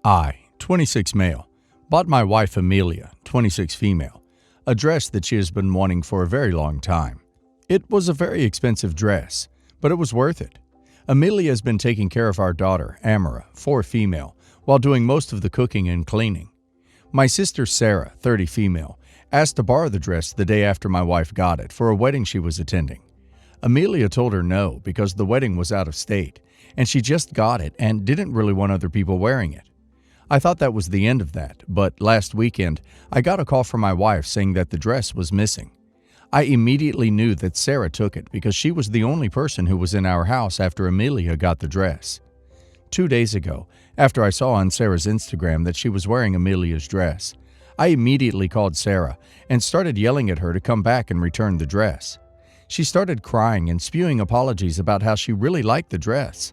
I, 26 male, bought my wife Amelia, 26 female, a dress that she has been wanting for a very long time. It was a very expensive dress, but it was worth it. Amelia has been taking care of our daughter, Amara, 4 female, while doing most of the cooking and cleaning. My sister Sarah, 30 female, asked to borrow the dress the day after my wife got it for a wedding she was attending. Amelia told her no because the wedding was out of state, and she just got it and didn't really want other people wearing it. I thought that was the end of that, but last weekend I got a call from my wife saying that the dress was missing. I immediately knew that Sarah took it because she was the only person who was in our house after Amelia got the dress. 2 days ago, after I saw on Sarah's Instagram that she was wearing Amelia's dress, I immediately called Sarah and started yelling at her to come back and return the dress. She started crying and spewing apologies about how she really liked the dress.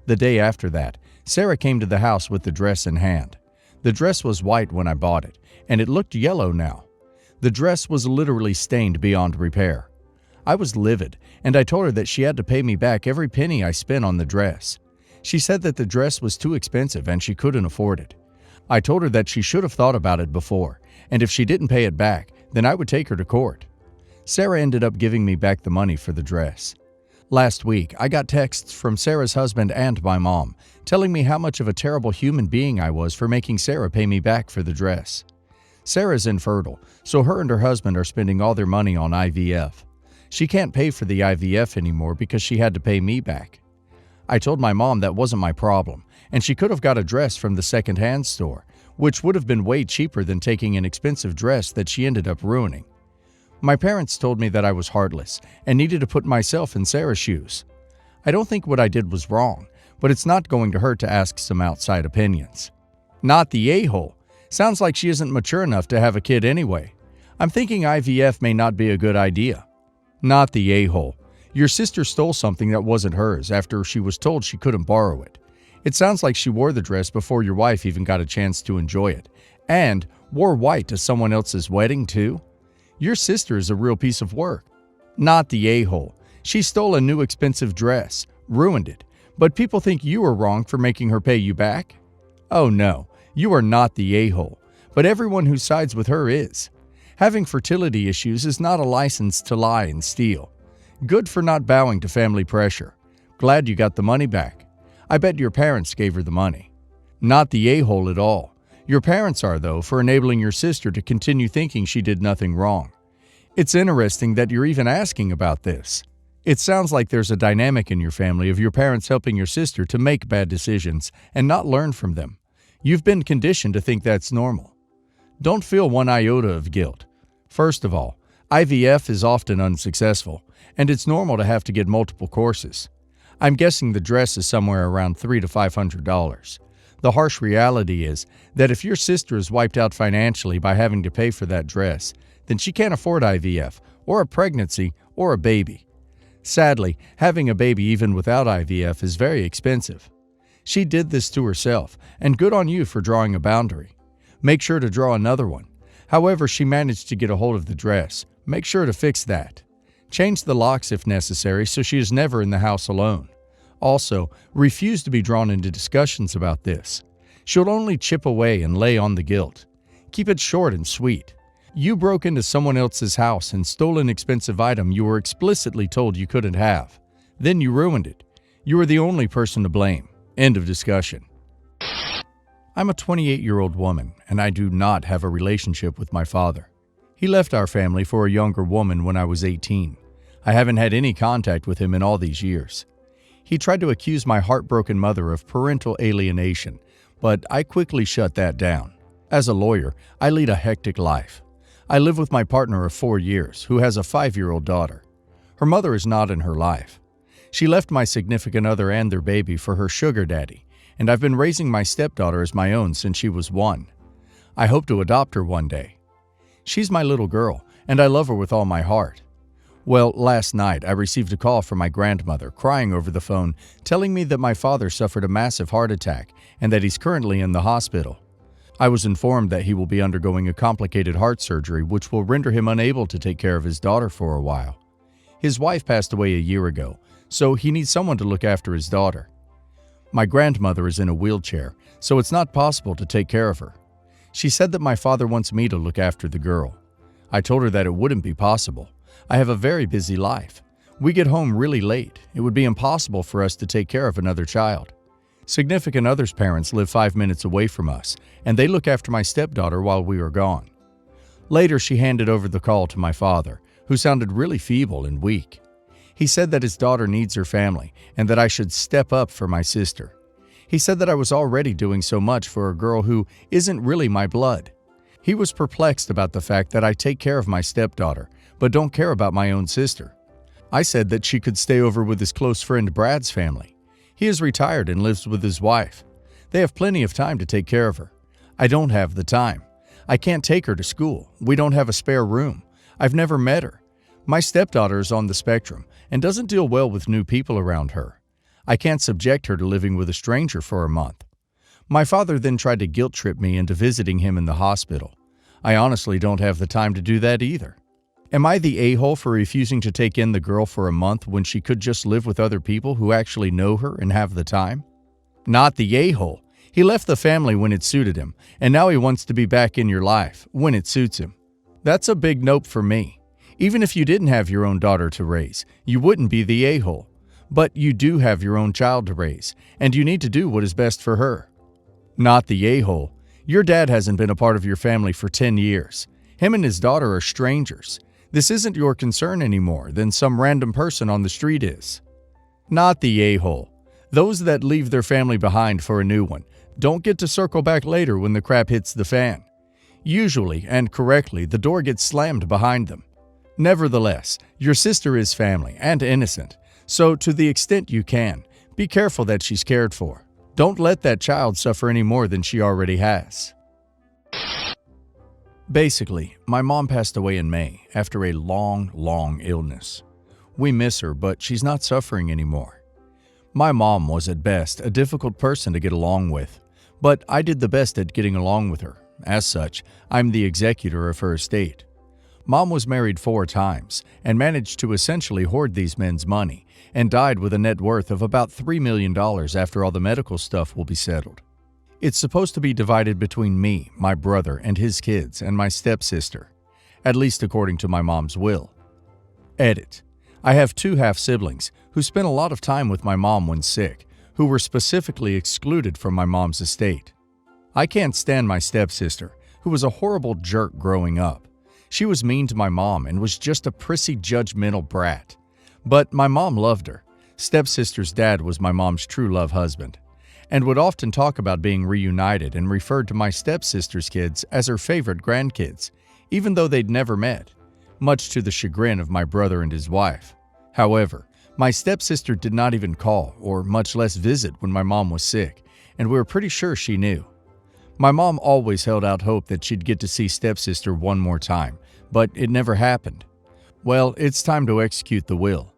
The day after that, Sarah came to the house with the dress in hand. The dress was white when I bought it, and it looked yellow now. The dress was literally stained beyond repair. I was livid, and I told her that she had to pay me back every penny I spent on the dress. She said that the dress was too expensive and she couldn't afford it. I told her that she should have thought about it before, and if she didn't pay it back, then I would take her to court. Sarah ended up giving me back the money for the dress. Last week, I got texts from Sarah's husband and my mom telling me how much of a terrible human being I was for making Sarah pay me back for the dress. Sarah's infertile, so her and her husband are spending all their money on IVF. She can't pay for the IVF anymore because she had to pay me back. I told my mom that wasn't my problem, and she could have got a dress from the second-hand store, which would have been way cheaper than taking an expensive dress that she ended up ruining. My parents told me that I was heartless and needed to put myself in Sarah's shoes. I don't think what I did was wrong, but it's not going to hurt to ask some outside opinions. Not the a-hole. Sounds like she isn't mature enough to have a kid anyway. I'm thinking IVF may not be a good idea. Not the a-hole. Your sister stole something that wasn't hers after she was told she couldn't borrow it. It sounds like she wore the dress before your wife even got a chance to enjoy it, and wore white to someone else's wedding too. Your sister is a real piece of work. Not the a-hole. She stole a new expensive dress, ruined it, but people think you are wrong for making her pay you back? Oh no, you are not the a-hole, but everyone who sides with her is. Having fertility issues is not a license to lie and steal. Good for not bowing to family pressure. Glad you got the money back. I bet your parents gave her the money. Not the a-hole at all. Your parents are, though, for enabling your sister to continue thinking she did nothing wrong. It's interesting that you're even asking about this. It sounds like there's a dynamic in your family of your parents helping your sister to make bad decisions and not learn from them. You've been conditioned to think that's normal. Don't feel one iota of guilt. First of all, IVF is often unsuccessful, and it's normal to have to get multiple courses. I'm guessing the dress is somewhere around $300 to $500. The harsh reality is that if your sister is wiped out financially by having to pay for that dress, then she can't afford IVF, or a pregnancy, or a baby. Sadly, having a baby even without IVF is very expensive. She did this to herself, and good on you for drawing a boundary. Make sure to draw another one. However she managed to get a hold of the dress, make sure to fix that. Change the locks if necessary so she is never in the house alone. Also, refuse to be drawn into discussions about this. She'll only chip away and lay on the guilt. Keep it short and sweet. You broke into someone else's house and stole an expensive item you were explicitly told you couldn't have. Then you ruined it. You were the only person to blame. End of discussion. I'm a 28-year-old woman, and I do not have a relationship with my father. He left our family for a younger woman when I was 18. I haven't had any contact with him in all these years. He tried to accuse my heartbroken mother of parental alienation, but I quickly shut that down. As a lawyer, I lead a hectic life. I live with my partner of 4 years, who has a 5-year-old daughter. Her mother is not in her life. She left my significant other and their baby for her sugar daddy, and I've been raising my stepdaughter as my own since she was 1. I hope to adopt her one day. She's my little girl, and I love her with all my heart. Well, last night I received a call from my grandmother crying over the phone, telling me that my father suffered a massive heart attack and that he's currently in the hospital. I was informed that he will be undergoing a complicated heart surgery which will render him unable to take care of his daughter for a while. His wife passed away a year ago, so he needs someone to look after his daughter. My grandmother is in a wheelchair, so it's not possible to take care of her. She said that my father wants me to look after the girl. I told her that it wouldn't be possible. I have a very busy life. We get home really late. It would be impossible for us to take care of another child. Significant other's parents live 5 minutes away from us, and they look after my stepdaughter while we are gone. Later, she handed over the call to my father, who sounded really feeble and weak. He said that his daughter needs her family and that I should step up for my sister. He said that I was already doing so much for a girl who isn't really my blood. He was perplexed about the fact that I take care of my stepdaughter, but don't care about my own sister. I said that she could stay over with his close friend Brad's family. He is retired and lives with his wife. They have plenty of time to take care of her. I don't have the time. I can't take her to school. We don't have a spare room. I've never met her. My stepdaughter is on the spectrum and doesn't deal well with new people around her. I can't subject her to living with a stranger for a month. My father then tried to guilt-trip me into visiting him in the hospital. I honestly don't have the time to do that either. Am I the a-hole for refusing to take in the girl for a month when she could just live with other people who actually know her and have the time? Not the a-hole. He left the family when it suited him, and now he wants to be back in your life when it suits him. That's a big nope for me. Even if you didn't have your own daughter to raise, you wouldn't be the a-hole. But you do have your own child to raise, and you need to do what is best for her. Not the a-hole. Your dad hasn't been a part of your family for 10 years. Him and his daughter are strangers. This isn't your concern anymore than some random person on the street is. Not the a-hole. Those that leave their family behind for a new one don't get to circle back later when the crap hits the fan. Usually, and correctly, the door gets slammed behind them. Nevertheless, your sister is family and innocent, so to the extent you can, be careful that she's cared for. Don't let that child suffer any more than she already has. Basically, my mom passed away in May after a long illness. We miss her, but she's not suffering anymore. My mom was at best a difficult person to get along with, but I did the best at getting along with her. As such, I'm the executor of her estate. Mom was married 4 times and managed to essentially hoard these men's money and died with a net worth of about $3 million after all the medical stuff will be settled. It's supposed to be divided between me, my brother, and his kids, and my stepsister, at least according to my mom's will. Edit. I have 2 half-siblings who spent a lot of time with my mom when sick, who were specifically excluded from my mom's estate. I can't stand my stepsister, who was a horrible jerk growing up. She was mean to my mom and was just a prissy, judgmental brat. But my mom loved her. Stepsister's dad was my mom's true love husband, and would often talk about being reunited and referred to my stepsister's kids as her favorite grandkids, even though they'd never met, much to the chagrin of my brother and his wife. However, my stepsister did not even call, or much less visit when my mom was sick, and we were pretty sure she knew. My mom always held out hope that she'd get to see stepsister one more time, but it never happened. Well, it's time to execute the will.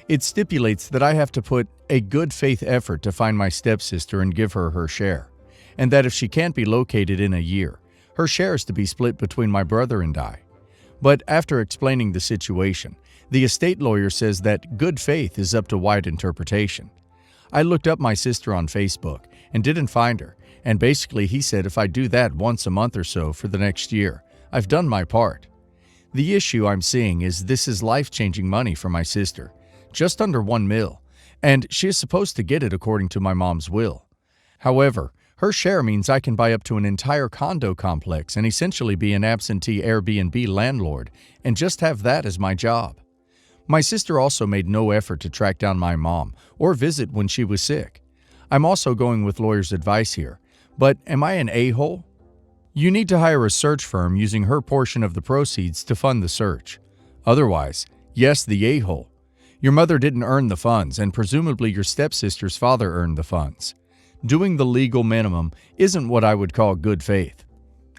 It stipulates that I have to put a good faith effort to find my stepsister and give her her share, and that if she can't be located in a year, her share is to be split between my brother and I. But after explaining the situation, the estate lawyer says that good faith is up to wide interpretation. I looked up my sister on Facebook and didn't find her, and basically he said if I do that once a month or so for the next year, I've done my part. The issue I'm seeing is this is life-changing money for my sister, just under $1 million, and she is supposed to get it according to my mom's will. However, her share means I can buy up to an entire condo complex and essentially be an absentee Airbnb landlord and just have that as my job. My sister also made no effort to track down my mom or visit when she was sick. I'm also going with lawyer's advice here, but am I an a-hole? You need to hire a search firm using her portion of the proceeds to fund the search. Otherwise, yes, the a-hole. Your mother didn't earn the funds, and presumably your stepsister's father earned the funds. Doing the legal minimum isn't what I would call good faith.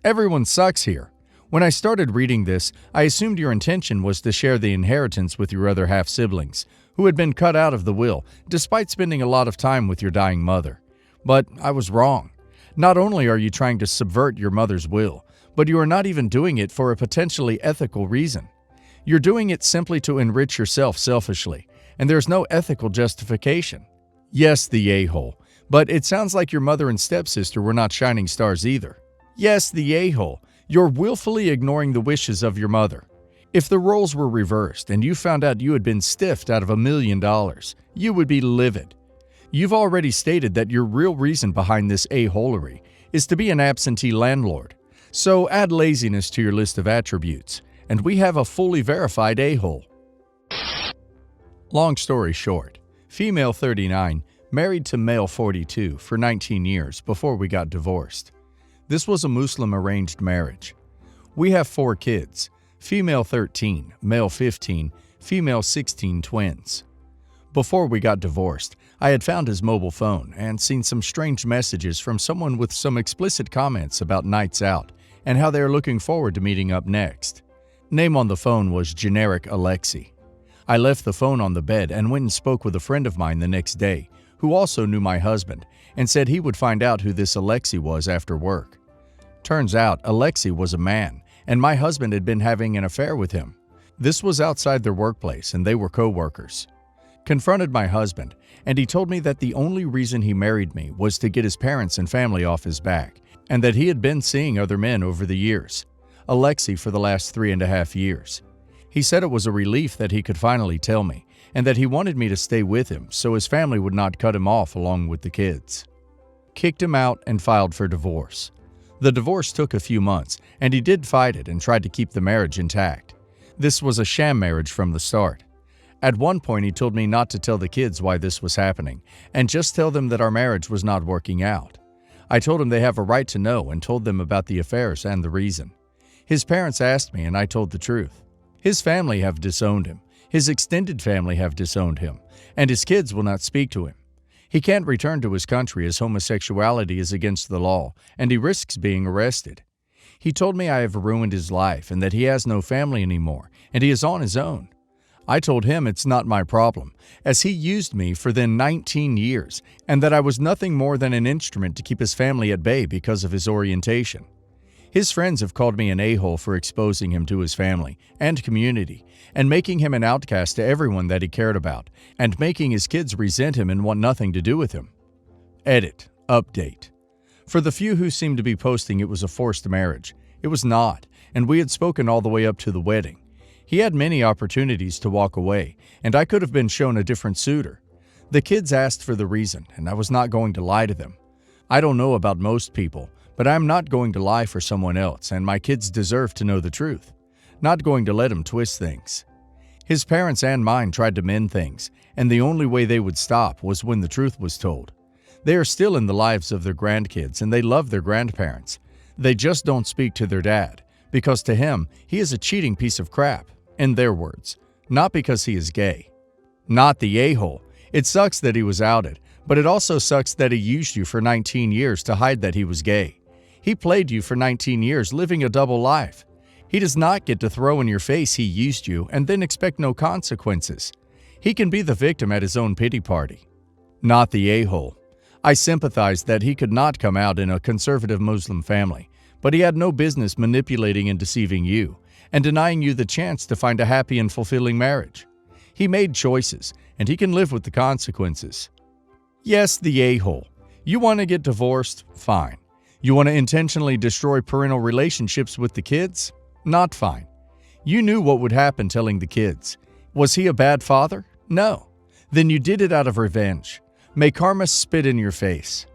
Everyone sucks here. When I started reading this, I assumed your intention was to share the inheritance with your other half-siblings, who had been cut out of the will, despite spending a lot of time with your dying mother. But I was wrong. Not only are you trying to subvert your mother's will, but you are not even doing it for a potentially ethical reason. You're doing it simply to enrich yourself selfishly, and there's no ethical justification. Yes, the a-hole, But it sounds like your mother and stepsister were not shining stars either. Yes, the a-hole. You're willfully ignoring the wishes of your mother. If the roles were reversed and you found out you had been stiffed out of $1 million, you would be livid. You've already stated that your real reason behind this a-holery is to be an absentee landlord. So add laziness to your list of attributes, and we have a fully verified a-hole. Long story short, female 39, married to male 42 for 19 years before we got divorced. This was a Muslim arranged marriage. We have 4 kids, female 13, male 15, female 16 twins. Before we got divorced, I had found his mobile phone and seen some strange messages from someone with some explicit comments about nights out and how they are looking forward to meeting up next. Name on the phone was generic Alexi. I left the phone on the bed and went and spoke with a friend of mine the next day, who also knew my husband, and said he would find out who this Alexi was after work. Turns out Alexi was a man, and my husband had been having an affair with him. This was outside their workplace, and they were co-workers. Confronted my husband, and he told me that the only reason he married me was to get his parents and family off his back, and that he had been seeing other men over the years, Alexi for the last 3.5 years. He said it was a relief that he could finally tell me, and that he wanted me to stay with him so his family would not cut him off along with the kids. Kicked him out and filed for divorce. The divorce took a few months, and he did fight it and tried to keep the marriage intact. This was a sham marriage from the start. At one point, he told me not to tell the kids why this was happening, and just tell them that our marriage was not working out. I told him they have a right to know and told them about the affairs and the reason. His parents asked me, and I told the truth. His family have disowned him. His extended family have disowned him, and his kids will not speak to him. He can't return to his country as homosexuality is against the law, and he risks being arrested. He told me I have ruined his life and that he has no family anymore, and he is on his own. I told him it's not my problem, as he used me for then 19 years, and that I was nothing more than an instrument to keep his family at bay because of his orientation. His friends have called me an a-hole for exposing him to his family and community, and making him an outcast to everyone that he cared about, and making his kids resent him and want nothing to do with him. Edit. Update. For the few who seem to be posting it was a forced marriage, it was not, and we had spoken all the way up to the wedding. He had many opportunities to walk away, and I could have been shown a different suitor. The kids asked for the reason, and I was not going to lie to them. I don't know about most people, but I'm not going to lie for someone else, and my kids deserve to know the truth. Not going to let him twist things. His parents and mine tried to mend things, and the only way they would stop was when the truth was told. They are still in the lives of their grandkids, and they love their grandparents. They just don't speak to their dad, because to him, he is a cheating piece of crap, in their words, not because he is gay. Not the a-hole. It sucks that he was outed, but it also sucks that he used you for 19 years to hide that he was gay. He played you for 19 years, living a double life. He does not get to throw in your face he used you and then expect no consequences. He can be the victim at his own pity party. Not the a-hole. I sympathize that he could not come out in a conservative Muslim family, but he had no business manipulating and deceiving you, and denying you the chance to find a happy and fulfilling marriage. He made choices, and he can live with the consequences. Yes, the a-hole. You want to get divorced? Fine. You want to intentionally destroy parental relationships with the kids? Not fine. You knew what would happen telling the kids. Was he a bad father? No. Then you did it out of revenge. May karma spit in your face.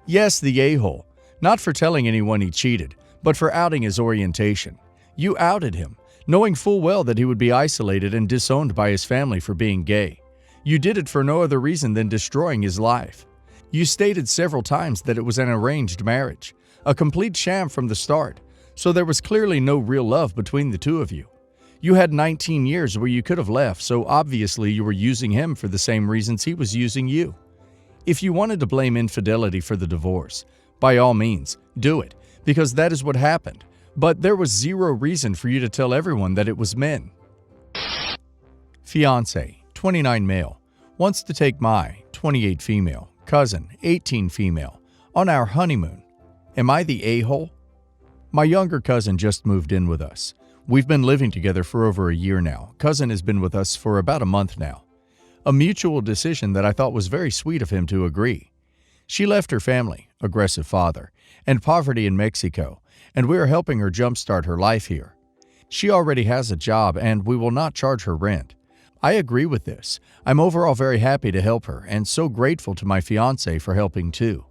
Yes, the a-hole. Not for telling anyone he cheated, but for outing his orientation. You outed him, knowing full well that he would be isolated and disowned by his family for being gay. You did it for no other reason than destroying his life. You stated several times that it was an arranged marriage, a complete sham from the start, so there was clearly no real love between the two of you. You had 19 years where you could have left, so obviously you were using him for the same reasons he was using you. If you wanted to blame infidelity for the divorce, by all means, do it, because that is what happened. But there was zero reason for you to tell everyone that it was men. Fiancé, 29 male, wants to take my 28 female, cousin, 18 female, on our honeymoon. Am I the a-hole? My younger cousin just moved in with us. We've been living together for over a year now. Cousin has been with us for about a month now. A mutual decision that I thought was very sweet of him to agree. She left her family, aggressive father, and poverty in Mexico, and we are helping her jumpstart her life here. She already has a job and we will not charge her rent. I agree with this. I'm overall very happy to help her and so grateful to my fiancé for helping too.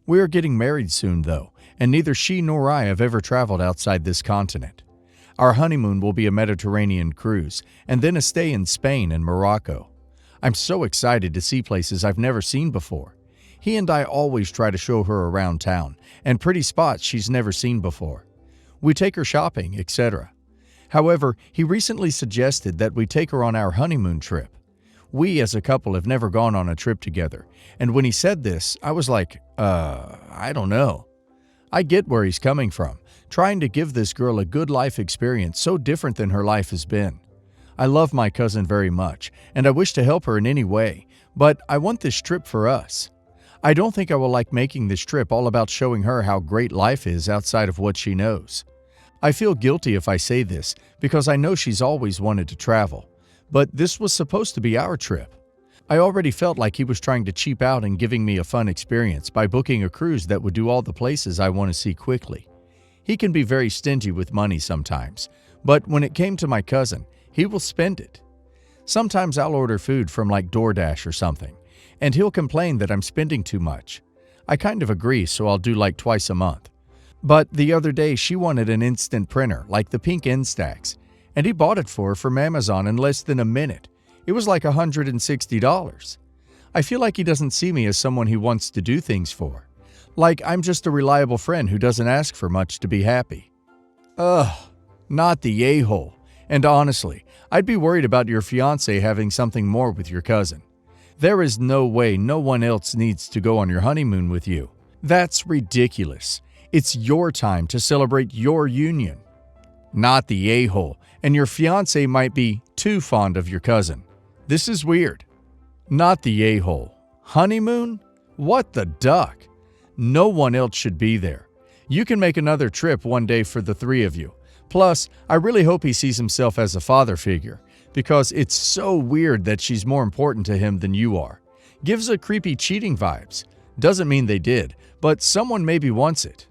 We are getting married soon though, and neither she nor I have ever traveled outside this continent. Our honeymoon will be a Mediterranean cruise and then a stay in Spain and Morocco. I'm so excited to see places I've never seen before. He and I always try to show her around town and pretty spots she's never seen before. We take her shopping, etc. However, he recently suggested that we take her on our honeymoon trip. We as a couple have never gone on a trip together, and when he said this, I was like, I don't know. I get where he's coming from, trying to give this girl a good life experience so different than her life has been. I love my cousin very much, and I wish to help her in any way, but I want this trip for us. I don't think I will like making this trip all about showing her how great life is outside of what she knows. I feel guilty if I say this because I know she's always wanted to travel, but this was supposed to be our trip. I already felt like he was trying to cheap out and giving me a fun experience by booking a cruise that would do all the places I want to see quickly. He can be very stingy with money sometimes, but when it came to my cousin, he will spend it. Sometimes I'll order food from like DoorDash or something, and he'll complain that I'm spending too much. I kind of agree, so I'll do like twice a month. But the other day she wanted an instant printer like the pink Instax, and he bought it for her from Amazon in less than a minute. It was like $160. I feel like he doesn't see me as someone he wants to do things for. Like I'm just a reliable friend who doesn't ask for much to be happy. Ugh, not the a-hole. And honestly, I'd be worried about your fiancé having something more with your cousin. There is no way no one else needs to go on your honeymoon with you. That's ridiculous. It's your time to celebrate your union. Not the a-hole, and your fiancé might be too fond of your cousin. This is weird. Not the a-hole. Honeymoon? What the duck? No one else should be there. You can make another trip one day for the three of you. Plus, I really hope he sees himself as a father figure, because it's so weird that she's more important to him than you are. Gives a creepy cheating vibes. Doesn't mean they did, but someone maybe wants it.